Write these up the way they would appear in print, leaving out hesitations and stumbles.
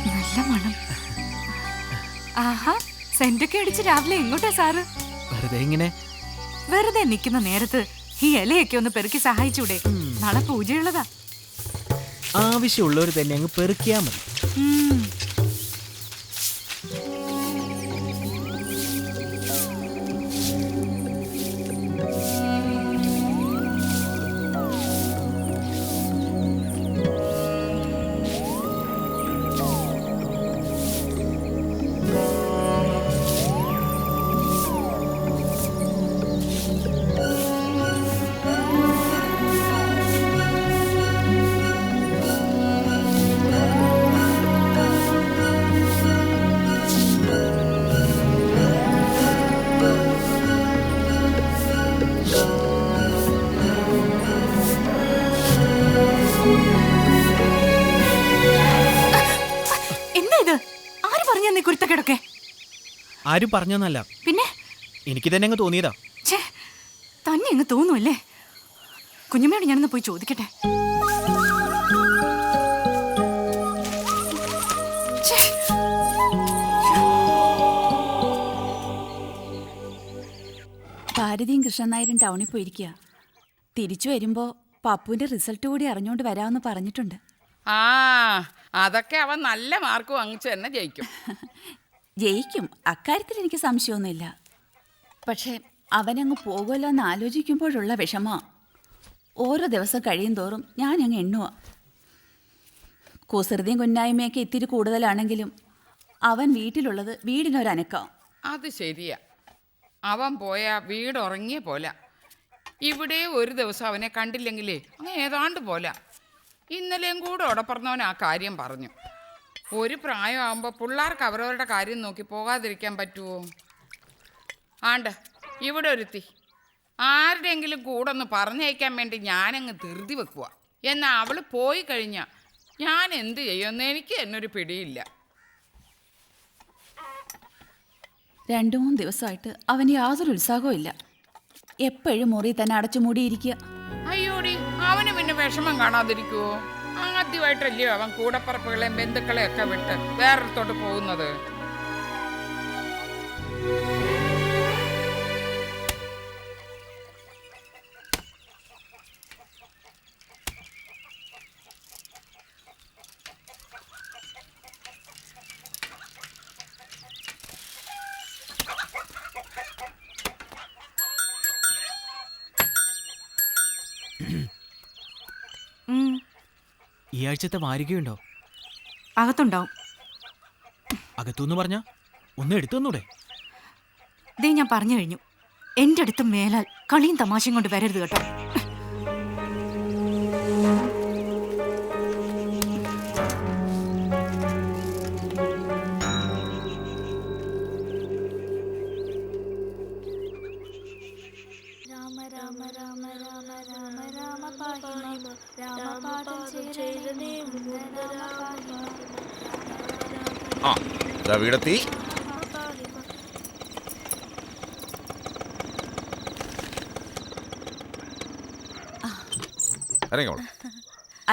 നല്ല മണം. ആഹാ, സെന്റൊക്കെ അടിച്ച് രാവിലെ എങ്ങോട്ടാ സാറ്? വെറുതെ ഇങ്ങനെ. വെറുതെ നിൽക്കുന്ന നേരത്ത് ഈ ഇലയൊക്കെ ഒന്ന് പെറുക്കി സഹായിച്ചൂടെ? നാളെ പൂജയുള്ളതാ. ആവശ്യമുള്ളവർ തന്നെ അങ്ങ് പെറുക്കിയാ മതി. ആരും പറഞ്ഞല്ല, പിന്നെ എനിക്ക് തന്നെ അങ്ങ് തോന്നിയതാ. തന്നെ അങ്ങ് തോന്നുമല്ലേ? കുഞ്ഞമ്മയോട് ഞാനൊന്ന് പോയി ചോദിക്കട്ടെ. ഭാരതിയും കൃഷ്ണൻ നായരും ടൗണിൽ പോയിരിക്കുക. തിരിച്ചു വരുമ്പോ പപ്പുവിന്റെ റിസൾട്ട് കൂടി അറിഞ്ഞുകൊണ്ട് വരാമെന്ന് പറഞ്ഞിട്ടുണ്ട്. ആ, അതൊക്കെ അവൻ നല്ല മാർക്ക് വാങ്ങിച്ചു തന്നെ ജയിക്കും. ജയിക്കും, അക്കാര്യത്തിൽ എനിക്ക് സംശയമൊന്നുമില്ല. പക്ഷെ അവനങ്ങ് പോകുമല്ലോ എന്ന് ആലോചിക്കുമ്പോഴുള്ള വിഷമ ഓരോ ദിവസം കഴിയും തോറും ഞാനങ്ങ് എണ്ണുക. കുസൃതിയും കുന്നായ്മയൊക്കെ ഇത്തിരി കൂടുതലാണെങ്കിലും അവൻ വീട്ടിലുള്ളത് വീടിനൊരനക്കം. അത് ശരിയാ, അവൻ പോയാ വീട് ഉറങ്ങിയ പോലെ. ഇവിടെ ഒരു ദിവസം അവനെ കണ്ടില്ലെങ്കിലേ അങ്ങ് ഏതാണ്ട് പോലെ. ഇന്നലെയും കൂടെ ഉടപ്പറന്നവൻ ആ കാര്യം പറഞ്ഞു. ഒരു പ്രായമാകുമ്പോൾ പിള്ളേർക്ക് അവരവരുടെ കാര്യം നോക്കി പോകാതിരിക്കാൻ പറ്റുമോ? ആണ്ട് ഇവിടെ ഒരുത്തി ആരുടെയെങ്കിലും കൂടെ ഒന്ന് പറഞ്ഞയക്കാൻ വേണ്ടി ഞാനങ്ങ് ധൃതി വെക്കുക. എന്നാൽ അവൾ പോയി കഴിഞ്ഞാൽ ഞാൻ എന്ത് ചെയ്യുമെന്ന് എനിക്ക് എന്നൊരു പിടിയില്ല. 2-3 ദിവസമായിട്ട് അവന് യാതൊരു ഉത്സാഹവും ഇല്ല. എപ്പോഴും മുറി തന്നെ അടച്ചു മൂടിയിരിക്കുക. അയ്യോടി, അവന് പിന്നെ വിഷമം കാണാതിരിക്കുവോ? ആദ്യമായിട്ടല്ലയോ അവൻ കൂടപ്പറപ്പുകളെയും ബന്ധുക്കളെയും ഒക്കെ വിട്ട് വേറൊരിടത്തോട്ട് പോകുന്നത്. ഈ ആഴ്ചത്തെ വാരികയുണ്ടോ? അകത്തുണ്ടാവും. അകത്തുനിന്ന് പറഞ്ഞാ ഒന്ന് എടുത്തു തന്നൂടെ? ദേ, ഞാൻ പറഞ്ഞു കഴിഞ്ഞു, എന്റെ അടുത്ത് മേലാൽ കളിയും തമാശയും കൊണ്ട് വരരുത് കേട്ടോ. വീടെത്തി.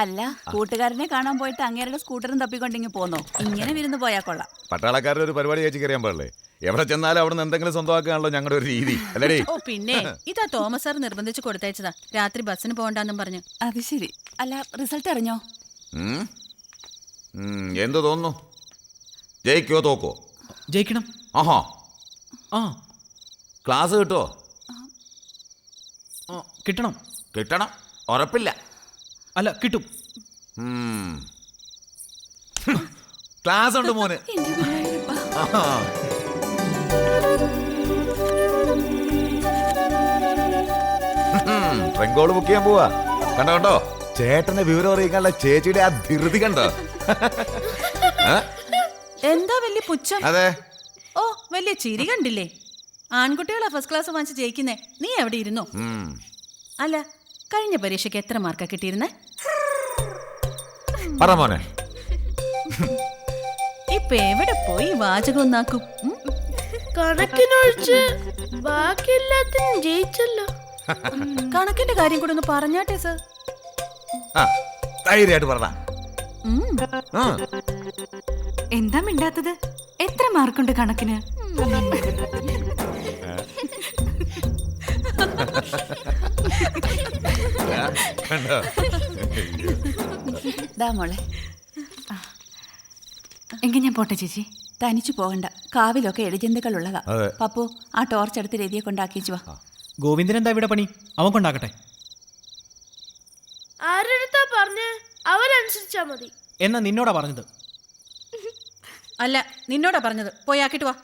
അല്ല, കൂട്ടുകാരനെ കാണാൻ പോയിട്ട് അങ്ങേരുടെ സ്കൂട്ടറും തപ്പിക്കൊണ്ടിങ്ങി പോന്നോ? ഇങ്ങനെ വിരുന്ന് പോയാ കൊള്ളാം. പട്ടാളക്കാരുടെ ഒരു പരിപാടി ചേച്ചി അറിയാൻ പാടില്ലേ? എവിടെ ചെന്നാലും അവിടെ നിന്ന് എന്തെങ്കിലും സ്വന്തമാക്കാണല്ലോ ഞങ്ങളുടെ ഒരു രീതി, അല്ലേ? ഓ പിന്നെ, ഇതാ തോമസ് സാർ നിർബന്ധിച്ച് കൊടുത്തയച്ചതാ, രാത്രി ബസ്സിന് പോകണ്ടെന്നും പറഞ്ഞു. അത് ശരി. അല്ല, റിസൾട്ട് അറിഞ്ഞോ? എന്ത് തോന്നുന്നു? ജയിക്കോ തോക്കോ? ജയിക്കണം. ആഹാ, ആ. ക്ലാസ് കിട്ടോ? കിട്ടണം. കിട്ടണം, ഉറപ്പില്ല. അല്ല, കിട്ടും. ക്ലാസ് ഉണ്ട് മോന്. ട്രെങ്കോള് ബുക്ക് ചെയ്യാൻ പോവാ. കണ്ടോ കണ്ടോ, ചേട്ടനെ വിവരം അറിയിക്കാനുള്ള ചേച്ചിയുടെ ആ ധൃതി കണ്ടോ? എന്താ വലിയ പുച്ഛം? അതെ. ഓ, വലിയ ചിരി കണ്ടില്ലേ? ആൺകുട്ടികളാ ഫസ്റ്റ് ക്ലാസ് വാങ്ങിച്ച് ജയിക്കുന്നേ. നീ എവിടെ ഇരുന്നോ? അല്ല, കഴിഞ്ഞ പരീക്ഷയ്ക്ക് എത്ര മാർക്കാ കിട്ടിയിരുന്നേ? പറ മോനെ. ഇപ്പൊ എവിടെ പോയി വാചകം ഒന്നാക്കും? കണക്കിനൊഴിച്ച് ബാക്കി എല്ലാത്തിനും ജയിച്ചല്ലോ. കണക്കിന്റെ കാര്യം കൂടെ ഒന്ന് പറഞ്ഞാട്ടെ സർ. ധൈര്യമായിട്ട് പറഞ്ഞ ആ എന്താ മിണ്ടാത്തത്? എത്ര മാർക്കുണ്ട് കണക്കിന്? കണ്ടോ? ദാ മോളെ, എങ്കിൽ ഞാൻ പോട്ടെ ചേച്ചി. തനിച്ചു പോകണ്ട. കാവിലൊക്കെ എഴുജന്തുക്കൾ ഉള്ളതാ. അതെ. പപ്പു, ആ ടോർച്ച് എടുത്ത് രതിയെ കൊണ്ടാക്കിച്ചു വാ. ഗോവിന്ദൻ എന്താ ഇവിടെ പണി? അവൻ കൊണ്ടാക്കട്ടെ. ആരെടുത്താ പറഞ്ഞ് അവരനുസരിച്ചാ മതി. എന്നാ നിന്നോടാ പറഞ്ഞത്. അല്ല, നിന്നോടാ പറഞ്ഞത്. പോയി ആക്കിട്ട് വാ.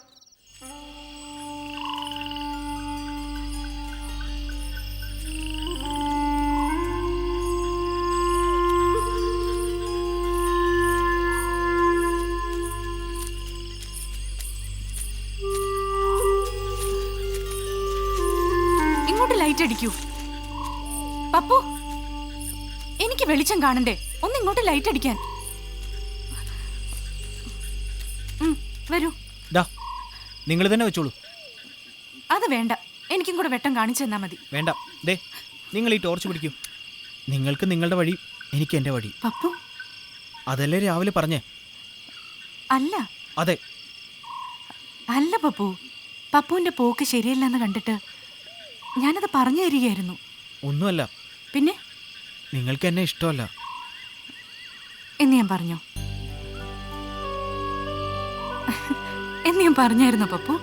ഇങ്ങോട്ട് ലൈറ്റ് അടിക്കൂ. പപ്പു, എനിക്ക് വെളിച്ചം കാണണ്ടേ? ഒന്ന് ഇങ്ങോട്ട് ലൈറ്റ് അടിക്കാൻ. വരൂ. ഡാ, നിങ്ങൾ തന്നെ വെച്ചോളൂ. അത് വേണ്ട, എനിക്കും കൂടെ വെട്ടം കാണിച്ചു തന്നാ മതി. വേണ്ട, ദേ നിങ്ങൾ ഈ ടോർച്ച് പിടിക്കൂ. നിങ്ങൾക്ക് നിങ്ങളുടെ വഴി, എനിക്ക് എൻ്റെ വഴി. പപ്പു. അതല്ലേ രാവിലെ പറഞ്ഞേ? അല്ല. അതെ. അല്ല പപ്പു, പപ്പുവിന്റെ പോക്ക് ശരിയല്ലെന്ന് കണ്ടിട്ട് ഞാനത് പറഞ്ഞു തരികയായിരുന്നു. ഒന്നുമല്ല. പിന്നെ? നിങ്ങൾക്ക് എന്നെ ഇഷ്ടമല്ല എന്ന് ഞാൻ പറഞ്ഞോ? എന്ന് ഞാൻ പറഞ്ഞായിരുന്നോ പപ്പു?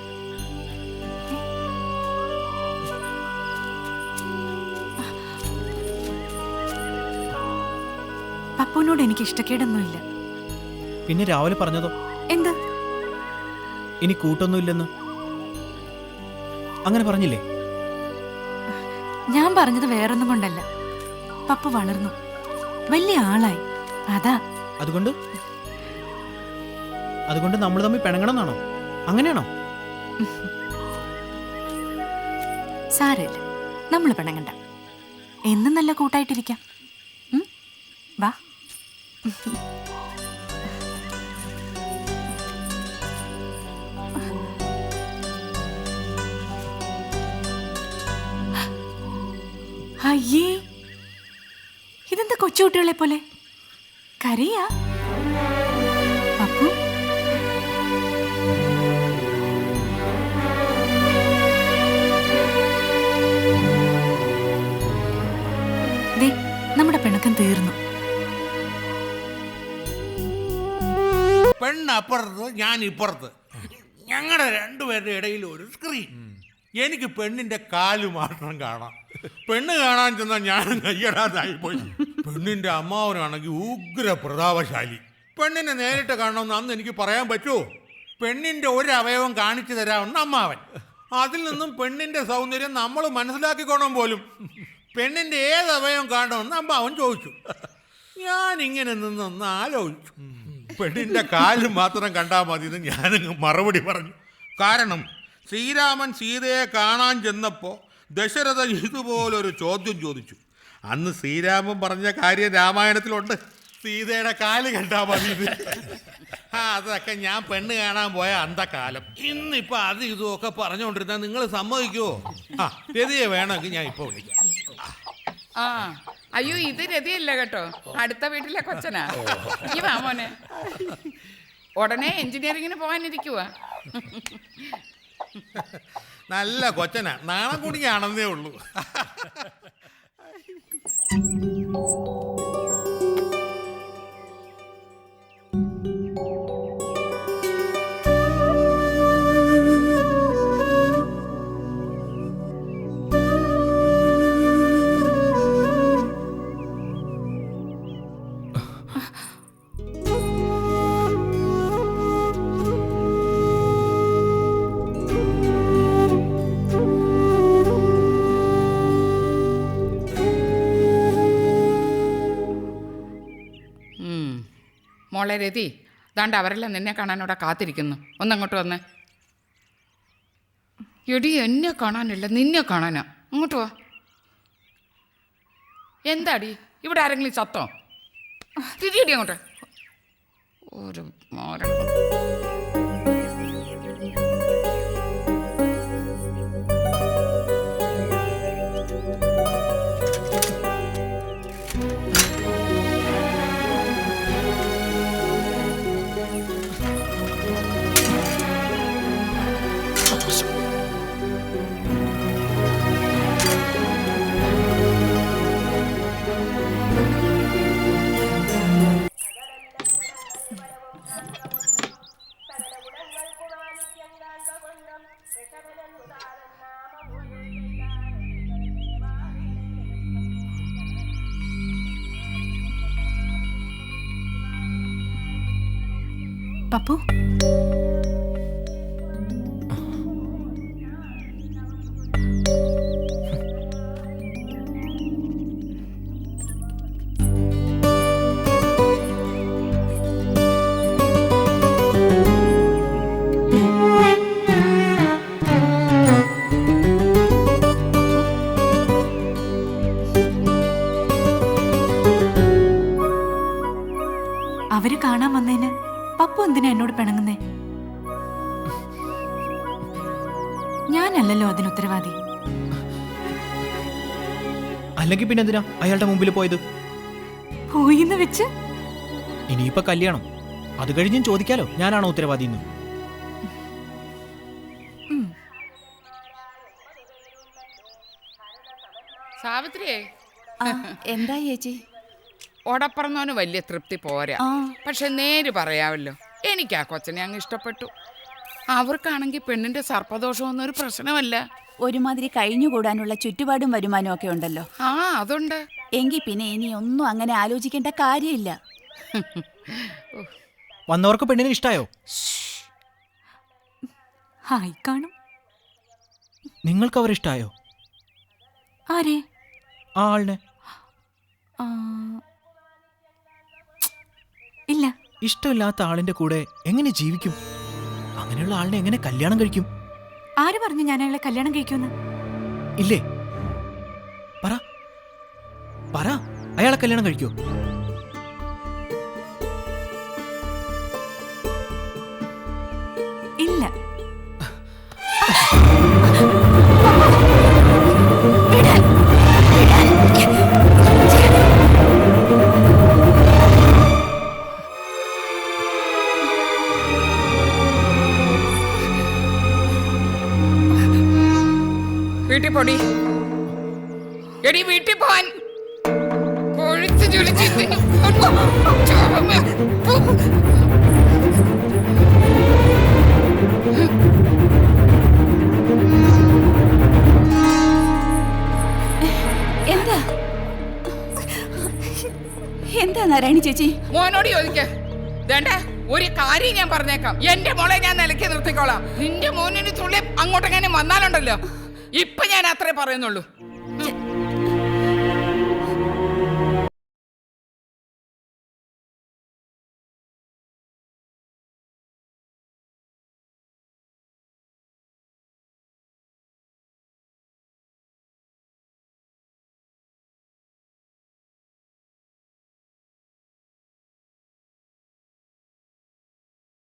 പപ്പുവിനോട് എനിക്ക് ഇഷ്ടക്കേടൊന്നുമില്ല. പിന്നെ രാവിലെ പറഞ്ഞതോ? എന്ത്? ഇനി കൂട്ടൊന്നുമില്ലെന്ന് അങ്ങനെ പറഞ്ഞില്ലേ? ഞാൻ പറഞ്ഞത് വേറൊന്നും കൊണ്ടല്ല. പപ്പു വളർന്നു, വലിയ ആളായി, അതാ. അതുകൊണ്ട് നമ്മൾ തമ്മിൽ പിണങ്ങണം എന്നാണോ? അങ്ങനെയാണോ? സാരമില്ല, നമ്മൾ പിണങ്ങണ്ട. എന്നും നല്ല കൂട്ടായിട്ടിരിക്കാം. വാ. അയ്യേ, ഇതെന്താ കൊച്ചുകുട്ടികളെ പോലെ കരയാ? പപ്പു, ദേ നമ്മുടെ പിണക്കം തീർന്നു. പെണ്ണപ്പുറത്ത് ഞാൻ ഇപ്പുറത്ത്, ഞങ്ങളുടെ രണ്ടുപേരുടെ ഇടയിൽ ഒരു സ്ക്രീൻ. എനിക്ക് പെണ്ണിന്റെ കാല് മാത്രം കാണാം. പെണ്ണ് കാണാൻ ചെന്നാൽ ഞാനും കയ്യടാതായി പോയി. പെണ്ണിന്റെ അമ്മാവനാണെങ്കിൽ ഉഗ്ര പ്രതാപശാലി. പെണ്ണിനെ നേരിട്ട് കാണണമെന്ന് അന്ന് എനിക്ക് പറയാൻ പറ്റുമോ? പെണ്ണിന്റെ ഒരു അവയവം കാണിച്ചു തരാമെന്ന് അമ്മാവൻ. അതിൽ നിന്നും പെണ്ണിന്റെ സൗന്ദര്യം നമ്മൾ മനസ്സിലാക്കിക്കോണം പോലും. പെണ്ണിന്റെ ഏത് അവയവം കാണണമെന്ന് അമ്മാവൻ ചോദിച്ചു. ഞാനിങ്ങനെ നിന്നൊന്ന് ആലോചിച്ചു. പെണ്ണിന്റെ കാല് മാത്രം കണ്ടാൽ മതി എന്ന് ഞാനങ്ങ് മറുപടി പറഞ്ഞു. കാരണം ശ്രീരാമൻ സീതയെ കാണാൻ ചെന്നപ്പോൾ ദശരഥ ഇതുപോലൊരു ചോദ്യം ചോദിച്ചു. അന്ന് ശ്രീരാമൻ പറഞ്ഞ കാര്യം രാമായണത്തിലുണ്ട്, സീതയുടെ കാല് കണ്ടാൽ മതി. അതൊക്കെ ഞാൻ പെണ്ണ് കാണാൻ പോയ അന്തക്കാലം. ഇന്നിപ്പോൾ അത് ഇതുമൊക്കെ പറഞ്ഞുകൊണ്ടിരുന്നാൽ നിങ്ങൾ സമ്മതിക്കുമോ? രതിയെ വേണമെങ്കിൽ ഞാൻ ഇപ്പോൾ വിളിക്കാം. ആ, അയ്യോ, ഇത് രതിയല്ല കേട്ടോ, അടുത്ത വീട്ടിലെ കൊച്ചനാ. ഈ വാ മോനെ. ഉടനെ എഞ്ചിനീയറിങ്ങിന് പോകാനിരിക്കുവാ. നല്ല കൊച്ചനാ, നാണം കുടിയാണെന്നേ ഉള്ളൂ. മോളെ രതി, ദാണ്ട് അവരെല്ലാം നിന്നെ കാണാൻ ഇവിടെ കാത്തിരിക്കുന്നു. ഒന്നങ്ങോട്ട് വന്നേ. എടി, എന്നെ കാണാനല്ല, നിന്നെ കാണാനാ. അങ്ങോട്ട് വാ. എന്താടി, ഇവിടെ ആരെങ്കിലും ചത്തോ? തിരിയടി അങ്ങോട്ട്. ഒരു മോരം. പപ്പു അവര് കാണാൻ വന്നേന് പപ്പു എന്തിനാ എന്നോട് പിണങ്ങുന്നേ? ഞാനല്ലല്ലോ അതിന് ഉത്തരവാദി. അല്ലെങ്കിൽ പിന്നെ എന്തിനാ അയാളുടെ മുമ്പിൽ പോയത്? പോയിന്ന് വെച്ച് ഇനിയിപ്പോ കല്യാണം, അത് കഴിഞ്ഞും ചോദിക്കാലോ ഞാനാണോ ഉത്തരവാദി എന്ന്. സാവിത്രിയേ, എന്താ ചേച്ചി? ഓടപ്പറന്നോന് വലിയ തൃപ്തി പോരാ. പക്ഷെ നേര് പറയാമല്ലോ, എനിക്ക് ആ കൊച്ചനെ അങ്ങ് ഇഷ്ടപ്പെട്ടു. അവർക്കാണെങ്കിൽ പെണ്ണിന്റെ സർപ്പദോഷമൊന്നും ഒരു പ്രശ്നമല്ല. ഒരുമാതിരി കഴിഞ്ഞുകൂടാനുള്ള ചുറ്റുപാടും വരുമാനവും ഒക്കെ ഉണ്ടല്ലോ. ആ, അതുണ്ട്. എങ്കിൽ പിന്നെ ഇനി ഒന്നും അങ്ങനെ ആലോചിക്കേണ്ട കാര്യമില്ല. വന്നവർക്ക് പെണ്ണിനെ ഇഷ്ടായോ? ഹായ് കാണും. നിങ്ങൾക്ക് അവരിഷ്ടായോ? ആരെ? ആ ആളിനെ. ആ, ഇല്ല. ഇഷ്ടമില്ലാത്ത ആളിന്റെ കൂടെ എങ്ങനെ ജീവിക്കും? അങ്ങനെയുള്ള ആളിനെ എങ്ങനെ കല്യാണം കഴിക്കും? ആര് പറഞ്ഞു ഞാൻ അയാളെ കല്യാണം കഴിക്കുമെന്ന്? ഇല്ലേ? പറ പറ, അയാളെ കല്യാണം കഴിക്കോ? ഇല്ല. വീട്ടിൽ പോടി. എടി വീട്ടിൽ പോവാൻ. കൊഴുത്ത് ചുളിച്ച് എന്താ എന്താ നാരായണി ചേച്ചി? മോനോട് ചോദിക്ക. വേണ്ട, ഒരു കാര്യം ഞാൻ പറഞ്ഞേക്കാം. എന്റെ മോളെ ഞാൻ നിലയ്ക്ക് നിർത്തിക്കോളാം. നിന്റെ മോനിന് തുള്ളി അങ്ങോട്ടെങ്ങനെ വന്നാലുണ്ടല്ലോ, ഇപ്പൊ ഞാൻ അത്രേ പറയുന്നുള്ളൂ.